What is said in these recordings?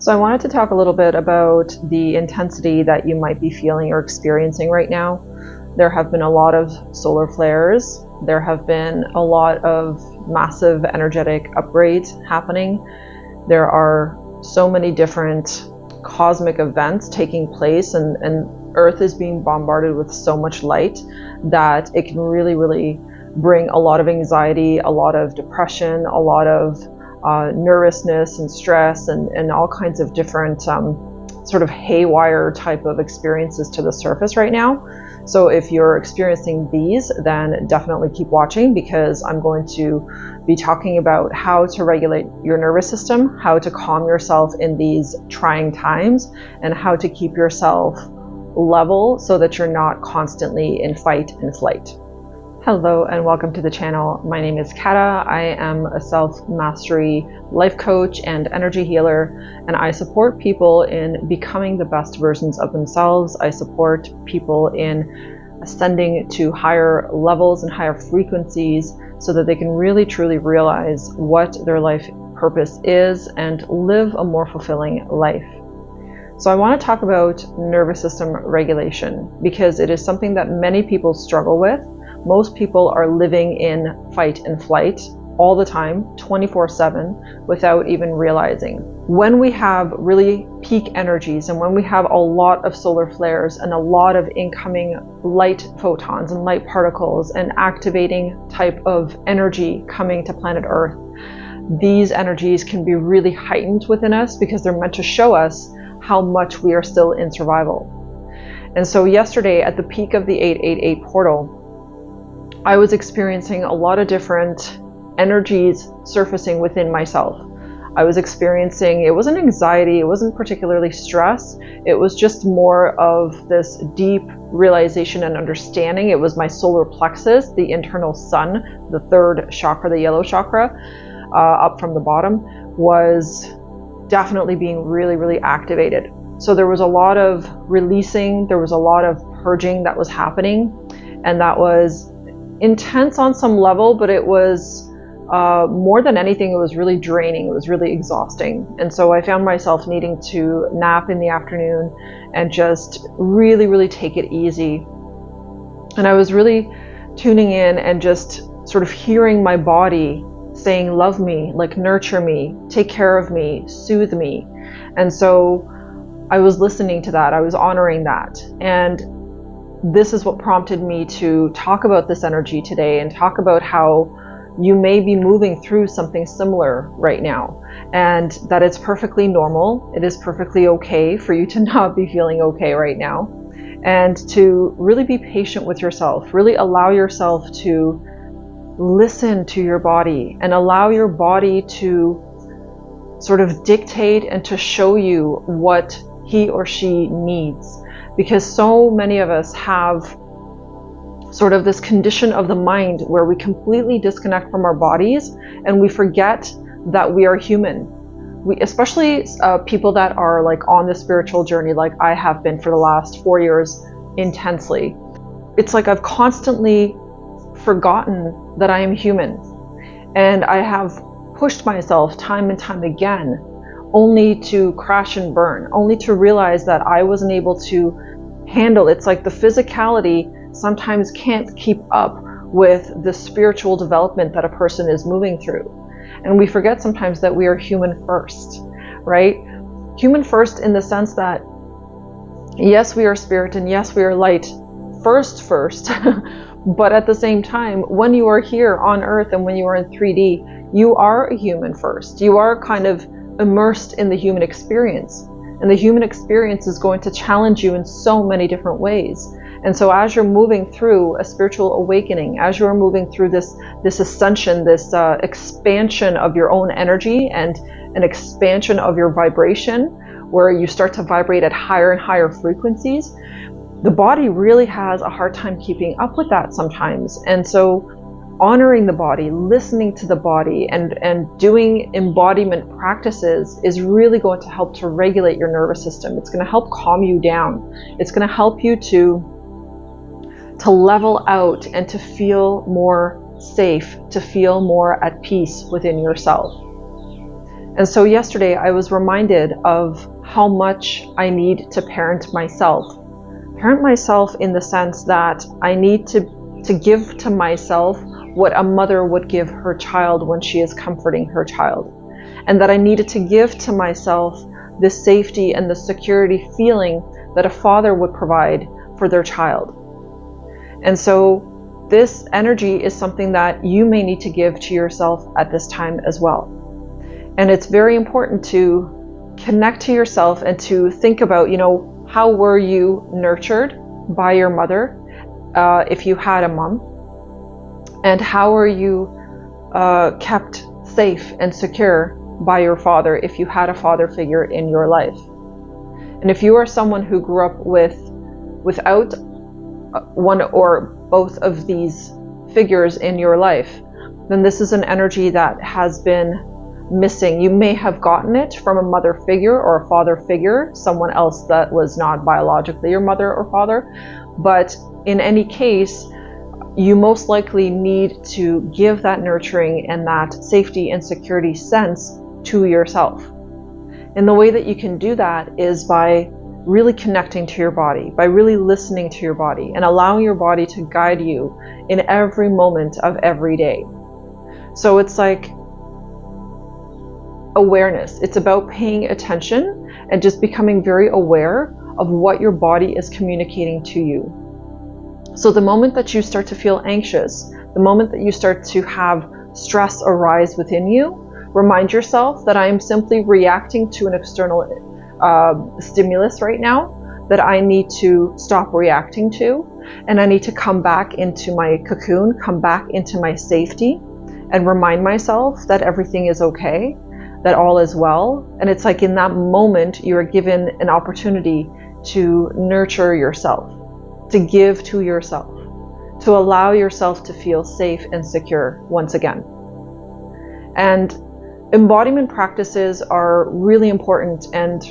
So I wanted to talk a little bit about the intensity that you might be feeling or experiencing right now. There have been a lot of solar flares. There have been a lot of massive energetic upgrades happening. There are so many different cosmic events taking place, and Earth is being bombarded with so much light that it can really bring a lot of anxiety, a lot of depression, a lot of nervousness and stress and all kinds of different sort of haywire type of experiences to the surface right now. So if you're experiencing these, then definitely keep watching, because I'm going to be talking about how to regulate your nervous system, how to calm yourself in these trying times, and how to keep yourself level so that you're not constantly in fight and flight. Hello and welcome to the channel. My name is Kata. I am a self-mastery life coach and energy healer, and I support people in becoming the best versions of themselves. I support people in ascending to higher levels and higher frequencies so that they can really truly realize what their life purpose is and live a more fulfilling life. So I want to talk about nervous system regulation because it is something that many people struggle with. Most people are living in fight and flight all the time, 24/7, without even realizing. When we have really peak energies and when we have a lot of solar flares and a lot of incoming light photons and light particles and activating type of energy coming to planet Earth, these energies can be really heightened within us because they're meant to show us how much we are still in survival. And so yesterday at the peak of the 888 portal, I was experiencing a lot of different energies surfacing within myself. I was experiencing, it wasn't anxiety, it wasn't particularly stress, it was just more of this deep realization and understanding. It was my solar plexus, the internal sun, the third chakra, the yellow chakra, up from the bottom, was definitely being really activated. So there was a lot of releasing, there was a lot of purging that was happening, and that was intense on some level, but it was more than anything, it was really draining, it was really exhausting. And so I found myself needing to nap in the afternoon and just really take it easy. And I was really tuning in and just sort of hearing my body saying, love me, like nurture me, take care of me, soothe me. And so I was listening to that, I was honoring that. And this is what prompted me to talk about this energy today and talk about how you may be moving through something similar right now, and that it's perfectly normal. It is perfectly okay for you to not be feeling okay right now, and to really be patient with yourself, really allow yourself to listen to your body and allow your body to sort of dictate and to show you what he or she needs. Because so many of us have sort of this condition of the mind where we completely disconnect from our bodies and we forget that we are human. We, especially people that are like on the spiritual journey, like I have been for the last 4 years intensely. It's like I've constantly forgotten that I am human, and I have pushed myself time and time again only to crash and burn, only to realize that I wasn't able to handle. It's like the physicality sometimes can't keep up with the spiritual development that a person is moving through. And we forget sometimes that we are human first, right? Human first in the sense that, yes, we are spirit and yes, we are light first, but at the same time, when you are here on Earth and when you are in 3D, you are a human first. You are kind of immersed in the human experience. And the human experience is going to challenge you in so many different ways. And so as you're moving through a spiritual awakening, as you're moving through this ascension, this expansion of your own energy and an expansion of your vibration, where you start to vibrate at higher and higher frequencies, the body really has a hard time keeping up with that sometimes. And so honoring the body, listening to the body, and doing embodiment practices is really going to help to regulate your nervous system. It's going to help calm you down. It's going to help you to level out and to feel more safe, to feel more at peace within yourself. And so yesterday I was reminded of how much I need to parent myself. Parent myself in the sense that I need to give to myself what a mother would give her child when she is comforting her child. And that I needed to give to myself the safety and the security feeling that a father would provide for their child. And so this energy is something that you may need to give to yourself at this time as well. And it's very important to connect to yourself and to think about, how were you nurtured by your mother, if you had a mom, and how are you kept safe and secure by your father if you had a father figure in your life. And if you are someone who grew up without one or both of these figures in your life, then this is an energy that has been missing. You may have gotten it from a mother figure or a father figure, someone else that was not biologically your mother or father, but in any case, you most likely need to give that nurturing and that safety and security sense to yourself. And the way that you can do that is by really connecting to your body, by really listening to your body and allowing your body to guide you in every moment of every day. So it's like awareness. It's about paying attention and just becoming very aware of what your body is communicating to you. So the moment that you start to feel anxious, the moment that you start to have stress arise within you, remind yourself that I am simply reacting to an external stimulus right now that I need to stop reacting to, and I need to come back into my cocoon, come back into my safety, and remind myself that everything is okay, that all is well. And it's like in that moment you are given an opportunity to nurture yourself, to give to yourself, to allow yourself to feel safe and secure once again. And embodiment practices are really important, and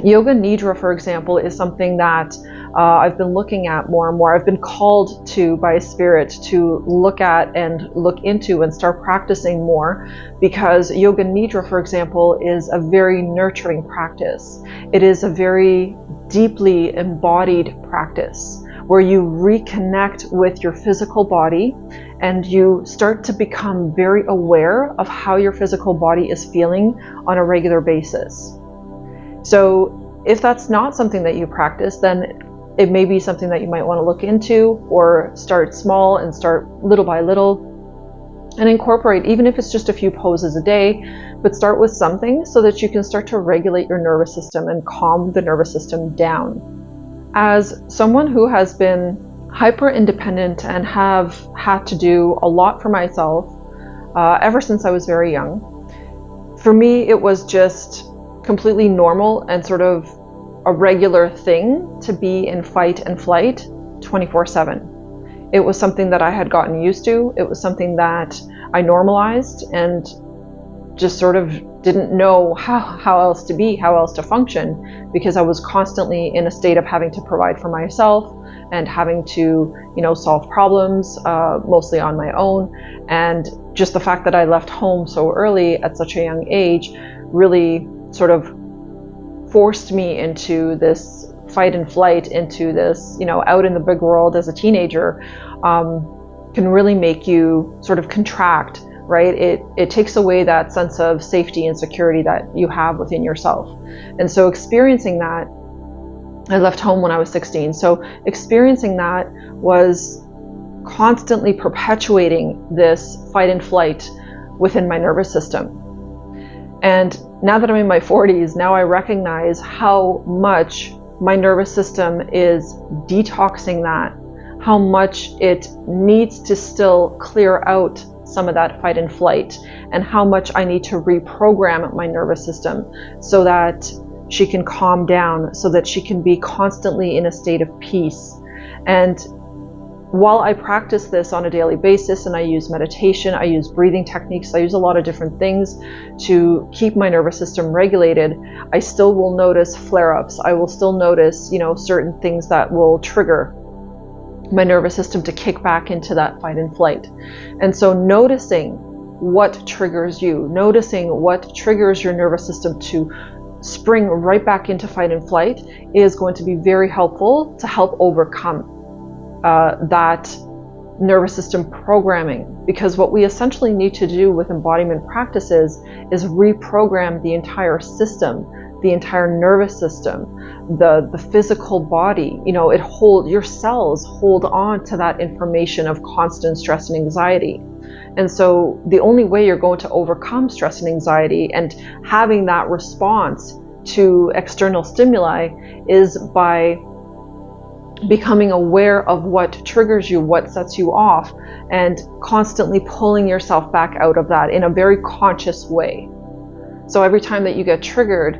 Yoga Nidra, for example, is something that I've been looking at more and more. I've been called to by Spirit to look at and look into and start practicing more, because Yoga Nidra, for example, is a very nurturing practice. It is a very deeply embodied practice where you reconnect with your physical body and you start to become very aware of how your physical body is feeling on a regular basis. So if that's not something that you practice, then it may be something that you might want to look into, or start small and start little by little and incorporate, even if it's just a few poses a day, but start with something so that you can start to regulate your nervous system and calm the nervous system down. As someone who has been hyper independent and have had to do a lot for myself ever since I was very young, for me it was just completely normal and sort of a regular thing to be in fight and flight 24/7. It was something that I had gotten used to. It was something that I normalized and just sort of didn't know how else to be, how else to function, because I was constantly in a state of having to provide for myself and having to, solve problems, mostly on my own. And just the fact that I left home so early at such a young age really sort of forced me into this fight and flight, into this, out in the big world as a teenager, can really make you sort of contract, right? It takes away that sense of safety and security that you have within yourself. And so experiencing that, I left home when I was 16. So experiencing that was constantly perpetuating this fight and flight within my nervous system. And now that I'm in my 40s, now I recognize how much my nervous system is detoxing that, how much it needs to still clear out some of that fight and flight, and how much I need to reprogram my nervous system so that she can calm down, so that she can be constantly in a state of peace. And while I practice this on a daily basis, and I use meditation, I use breathing techniques, I use a lot of different things to keep my nervous system regulated, I still will notice flare-ups. I will still notice, certain things that will trigger my nervous system to kick back into that fight and flight. And so noticing what triggers you, noticing what triggers your nervous system to spring right back into fight and flight is going to be very helpful to help overcome that nervous system programming. Because what we essentially need to do with embodiment practices is reprogram the entire system, the entire nervous system, the physical body. You know, your cells hold on to that information of constant stress and anxiety. And so the only way you're going to overcome stress and anxiety and having that response to external stimuli is by becoming aware of what triggers you, what sets you off, and constantly pulling yourself back out of that in a very conscious way. So every time that you get triggered,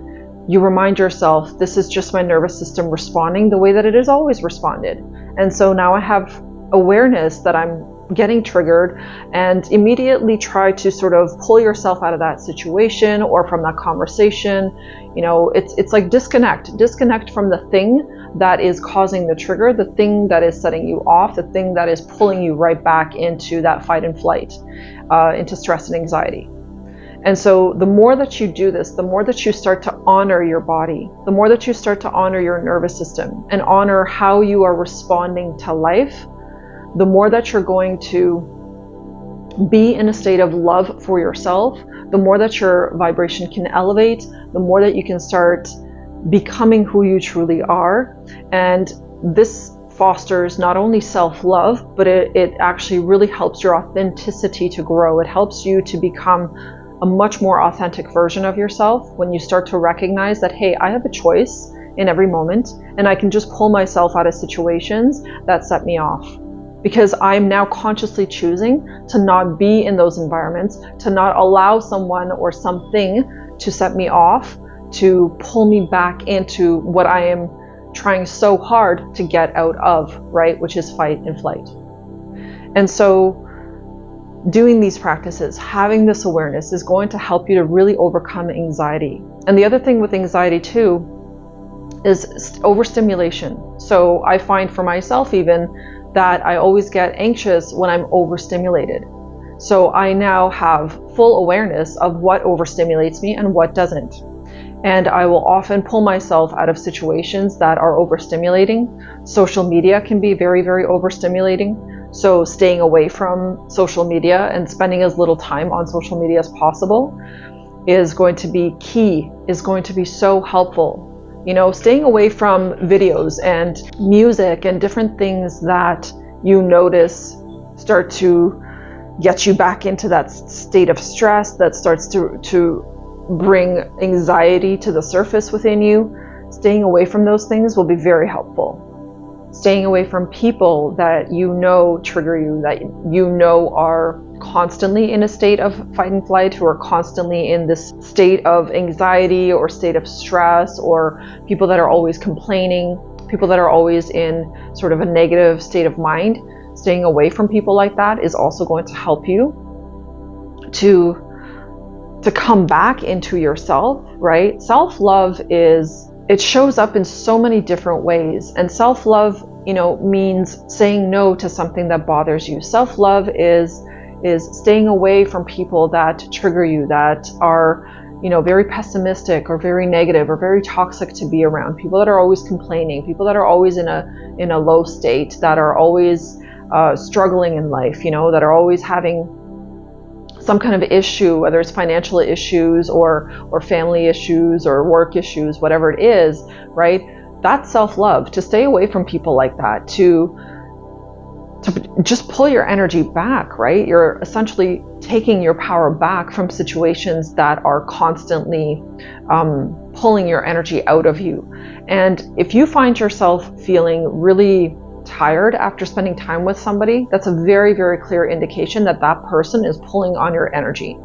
you remind yourself, this is just my nervous system responding the way that it has always responded. And so now I have awareness that I'm getting triggered, and immediately try to sort of pull yourself out of that situation or from that conversation. You know, it's like disconnect from the thing that is causing the trigger, the thing that is setting you off, the thing that is pulling you right back into that fight and flight, into stress and anxiety. And so the more that you do this, the more that you start to honor your body, the more that you start to honor your nervous system and honor how you are responding to life, the more that you're going to be in a state of love for yourself, the more that your vibration can elevate, the more that you can start becoming who you truly are. And this fosters not only self-love, but it actually really helps your authenticity to grow. It helps you to become a much more authentic version of yourself when you start to recognize that, hey, I have a choice in every moment, and I can just pull myself out of situations that set me off. Because I'm now consciously choosing to not be in those environments, to not allow someone or something to set me off, to pull me back into what I am trying so hard to get out of, right? Which is fight and flight. And so doing these practices, having this awareness is going to help you to really overcome anxiety. And the other thing with anxiety too is overstimulation. So I find for myself even that I always get anxious when I'm overstimulated. So I now have full awareness of what overstimulates me and what doesn't. And I will often pull myself out of situations that are overstimulating. Social media can be very, very overstimulating. So staying away from social media and spending as little time on social media as possible is going to be key, is going to be so helpful. You know, staying away from videos and music and different things that you notice start to get you back into that state of stress that starts to bring anxiety to the surface within you. Staying away from those things will be very helpful. Staying away from people that you know trigger you, that you know are constantly in a state of fight and flight, who are constantly in this state of anxiety or state of stress, or people that are always complaining, people that are always in sort of a negative state of mind. Staying away from people like that is also going to help you to come back into yourself, right? Self-love it shows up in so many different ways. And self-love, you know, means saying no to something that bothers you. Self-love is staying away from people that trigger you, that are, you know, very pessimistic or very negative or very toxic to be around. People that are always complaining, people that are always in a low state, that are always struggling in life, you know, that are always having some kind of issue, whether it's financial issues or family issues or work issues, whatever it is, right? That's self-love. To stay away from people like that, to just pull your energy back, right? You're essentially taking your power back from situations that are constantly pulling your energy out of you. And if you find yourself feeling really tired after spending time with somebody, that's a very, very clear indication that that person is pulling on your energy.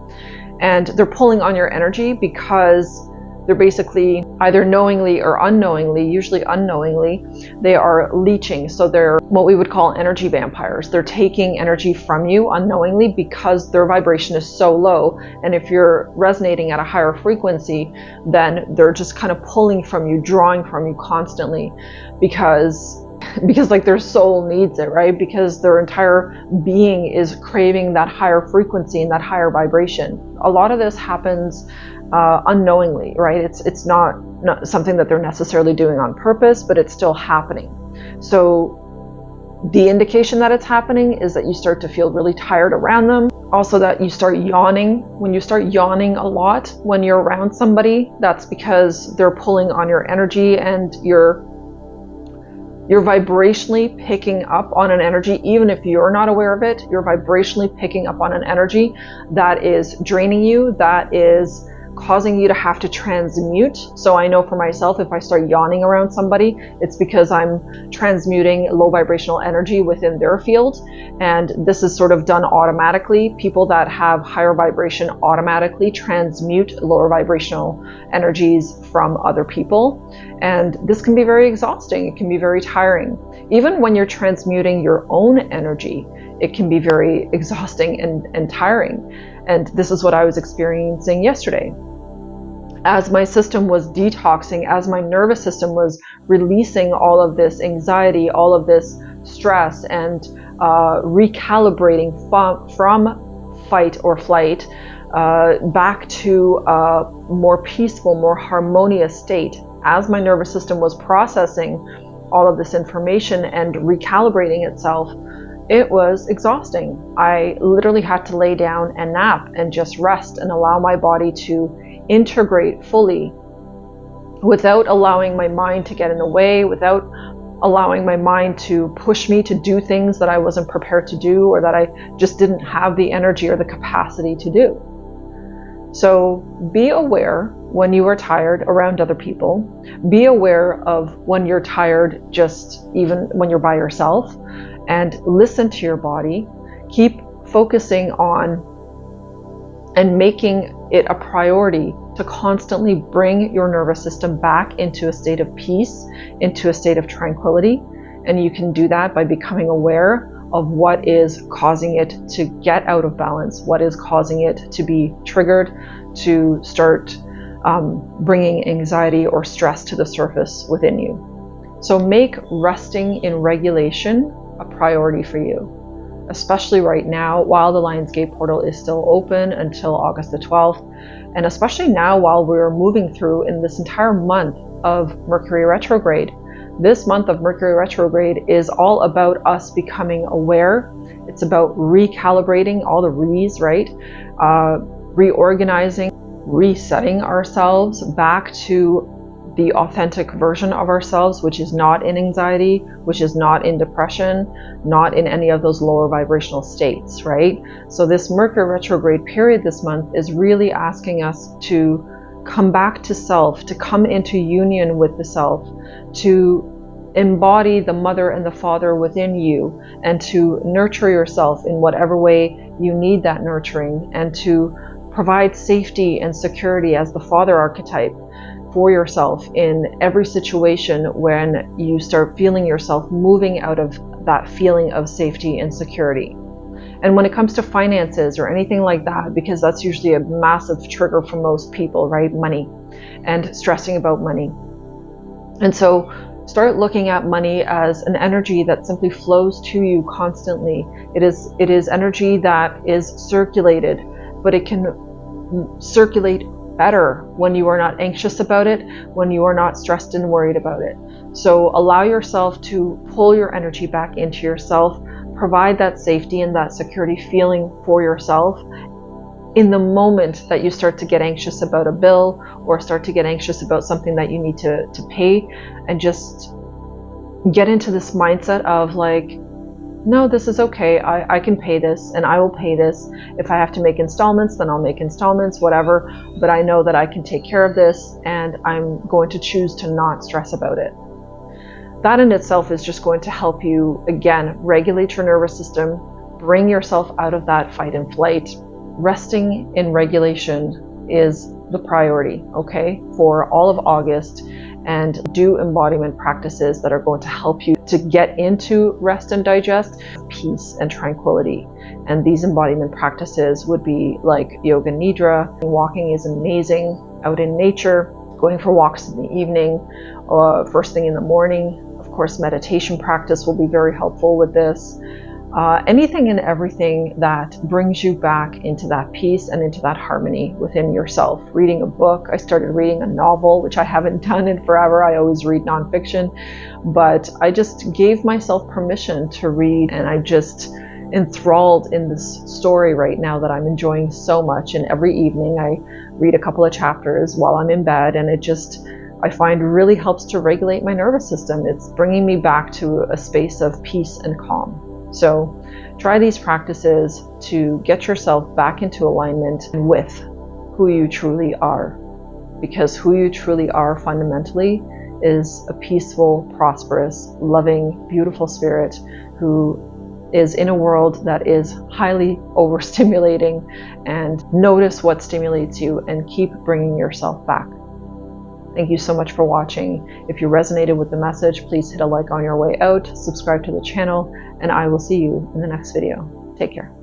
And they're pulling on your energy because they're basically either knowingly or unknowingly, usually unknowingly, they are leeching. So they're what we would call energy vampires. They're taking energy from you unknowingly because their vibration is so low. And if you're resonating at a higher frequency, then they're just kind of pulling from you, drawing from you constantly, because because like their soul needs it, right? Because their entire being is craving that higher frequency and that higher vibration. A lot of this happens unknowingly, right? It's not something that they're necessarily doing on purpose, but it's still happening. So the indication that it's happening is that you start to feel really tired around them. Also that you start yawning. When you start yawning a lot when you're around somebody, that's because they're pulling on your energy, and you're vibrationally picking up on an energy. Even if you're not aware of it, you're vibrationally picking up on an energy that is draining you, that is causing you to have to transmute. So I know for myself, if I start yawning around somebody, it's because I'm transmuting low vibrational energy within their field. And this is sort of done automatically. People that have higher vibration automatically transmute lower vibrational energies from other people. And this can be very exhausting. It can be very tiring. Even when you're transmuting your own energy, it can be very exhausting and tiring. And this is what I was experiencing yesterday. As my system was detoxing, as my nervous system was releasing all of this anxiety, all of this stress, and recalibrating from fight or flight back to a more peaceful, more harmonious state. As my nervous system was processing all of this information and recalibrating itself, it was exhausting. I literally had to lay down and nap and just rest and allow my body to integrate fully without allowing my mind to get in the way, without allowing my mind to push me to do things that I wasn't prepared to do, or that I just didn't have the energy or the capacity to do. So be aware when you are tired around other people. Be aware of when you're tired just even when you're by yourself, and listen to your body. Keep focusing on and making it a priority to constantly bring your nervous system back into a state of peace, into a state of tranquility. And you can do that by becoming aware of what is causing it to get out of balance, what is causing it to be triggered, to start bringing anxiety or stress to the surface within you. So make resting in regulation a priority for you, especially right now while the Lionsgate portal is still open until August the 12th, and especially now while we're moving through in this entire month of Mercury Retrograde. This month of Mercury Retrograde is all about us becoming aware. It's about recalibrating all the re's, right? Reorganizing, resetting ourselves back to the authentic version of ourselves, which is not in anxiety, which is not in depression, not in any of those lower vibrational states, right? So this Mercury retrograde period this month is really asking us to come back to self, to come into union with the self, to embody the mother and the father within you, and to nurture yourself in whatever way you need that nurturing, and to provide safety and security as the father archetype for yourself in every situation when you start feeling yourself moving out of that feeling of safety and security. And when it comes to finances or anything like that, because that's usually a massive trigger for most people, right? Money and stressing about money. And so start looking at money as an energy that simply flows to you constantly. It is energy that is circulated, but it can circulate better when you are not anxious about it, when you are not stressed and worried about it. So allow yourself to pull your energy back into yourself, provide that safety and that security feeling for yourself in the moment that you start to get anxious about a bill or start to get anxious about something that you need to pay, and just get into this mindset of like, no, this is okay. I can pay this, and I will pay this. If I have to make installments, then I'll make installments, whatever. But I know that I can take care of this, and I'm going to choose to not stress about it. That in itself is just going to help you, again, regulate your nervous system, bring yourself out of that fight and flight. Resting in regulation is the priority, okay, for all of August. And do embodiment practices that are going to help you to get into rest and digest, peace and tranquility. And these embodiment practices would be like yoga nidra. Walking is amazing out in nature, going for walks in the evening, first thing in the morning. Of Of course, meditation practice will be very helpful with this. Anything and everything that brings you back into that peace and into that harmony within yourself. Reading a book. I started reading a novel, which I haven't done in forever. I always read nonfiction, but I just gave myself permission to read, and I just enthralled in this story right now that I'm enjoying so much. And every evening I read a couple of chapters while I'm in bed, and it just, I find, really helps to regulate my nervous system. It's bringing me back to a space of peace and calm. So try these practices to get yourself back into alignment with who you truly are, because who you truly are fundamentally is a peaceful, prosperous, loving, beautiful spirit who is in a world that is highly overstimulating. And notice what stimulates you and keep bringing yourself back. Thank you so much for watching. If you resonated with the message, please hit a like on your way out, subscribe to the channel, and I will see you in the next video. Take care.